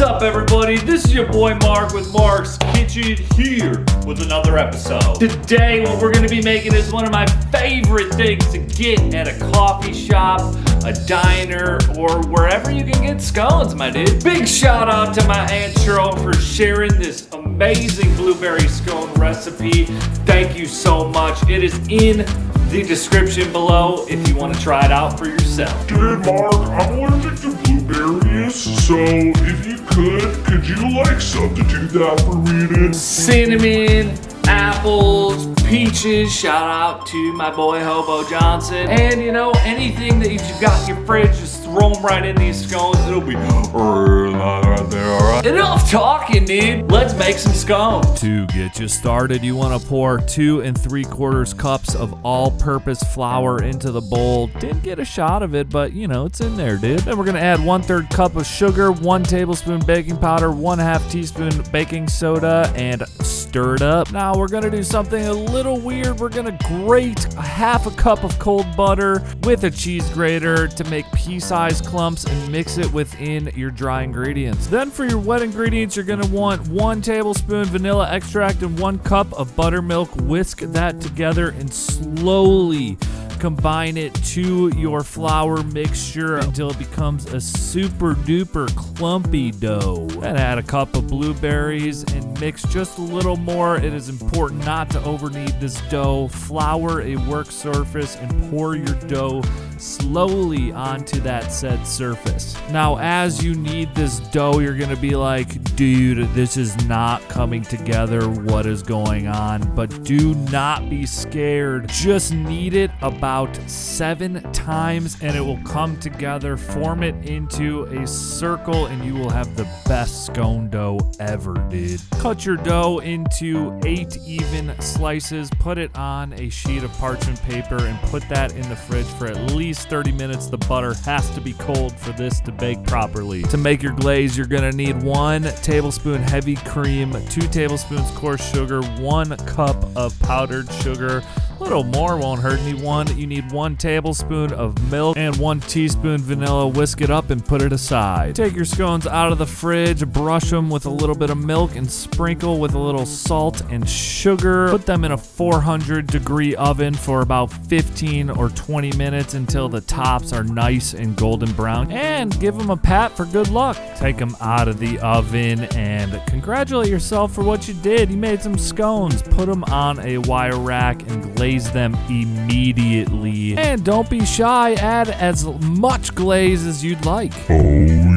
up, everybody? This is your boy Mark with Mark's Kitchen here with another episode. Today, what we're gonna be making is one of my favorite things to get at a coffee shop, a diner, or wherever you can get scones, my dude. Big shout out to my Aunt Cheryl for sharing this amazing blueberry scone recipe. Thank you so much. It is in the description below if you want to try it out for yourself. Dude, Mark, I'm allergic to blueberries, so if you could you like substitute that for me, dude? Cinnamon, apples, peaches, shout out to my boy Hobo Johnson. And you know, anything that you've got in your fridge, just throw them right in these scones. It'll be right there, alright? Enough talking, dude. Let's make some scones. To get you started, you want to pour 2 3/4 cups of all-purpose flour into the bowl. Didn't get a shot of it, but you know, it's in there, dude. Then we're gonna add 1/3 cup of sugar, 1 tablespoon baking powder, 1/2 teaspoon baking soda, and stir it up. Now we're gonna do something a little weird. We're gonna grate 1/2 cup of cold butter with a cheese grater to make pea-sized clumps and mix it within your dry ingredients. Then for your wet ingredients, you're gonna want 1 tablespoon vanilla extract and 1 cup of buttermilk. Whisk that together and slowly combine it to your flour mixture until it becomes a super duper clumpy dough. Then add a cup of blueberries and mix just a little more. It is important not to overknead this dough. Flour a work surface and pour your dough slowly onto that said surface. Now, as you knead this dough, you're gonna be like, dude, this is not coming together. What is going on? But do not be scared. Just knead it about 7 times and it will come together. Form it into a circle and you will have the best scone dough ever, dude. Cut your dough into 8 even slices. Put it on a sheet of parchment paper and put that in the fridge for at least 30 minutes. The butter has to be cold for this to bake properly. To make your glaze, you're gonna need 1 tablespoon heavy cream, 2 tablespoons coarse sugar, 1 cup of powdered sugar. A little more won't hurt anyone. You need 1 tablespoon of milk and 1 teaspoon vanilla. Whisk it up and put it aside. Take your scones out of the fridge, brush them with a little bit of milk and sprinkle with a little salt and sugar. Put them in a 400-degree oven for about 15 or 20 minutes until the tops are nice and golden brown, and give them a pat for good luck. Take them out of the oven and congratulate yourself for what you did. You made some scones. Put them on a wire rack and glaze them immediately. And don't be shy, add as much glaze as you'd like. Oh yeah.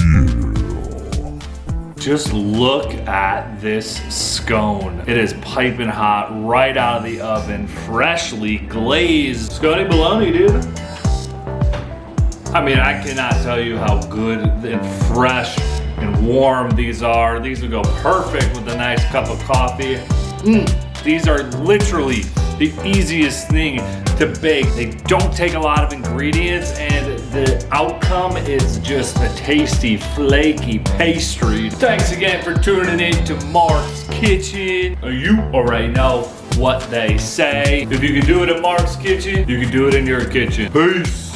Just look at this scone. It is piping hot right out of the oven, freshly glazed. Scone bologna, dude. I mean, I cannot tell you how good and fresh and warm these are. These would go perfect with a nice cup of coffee. These are literally the easiest thing to bake. They don't take a lot of ingredients and the outcome is just a tasty, flaky pastry. Thanks again for tuning in to Mark's Kitchen. You already know what they say. If you can do it at Mark's Kitchen, you can do it in your kitchen. Peace.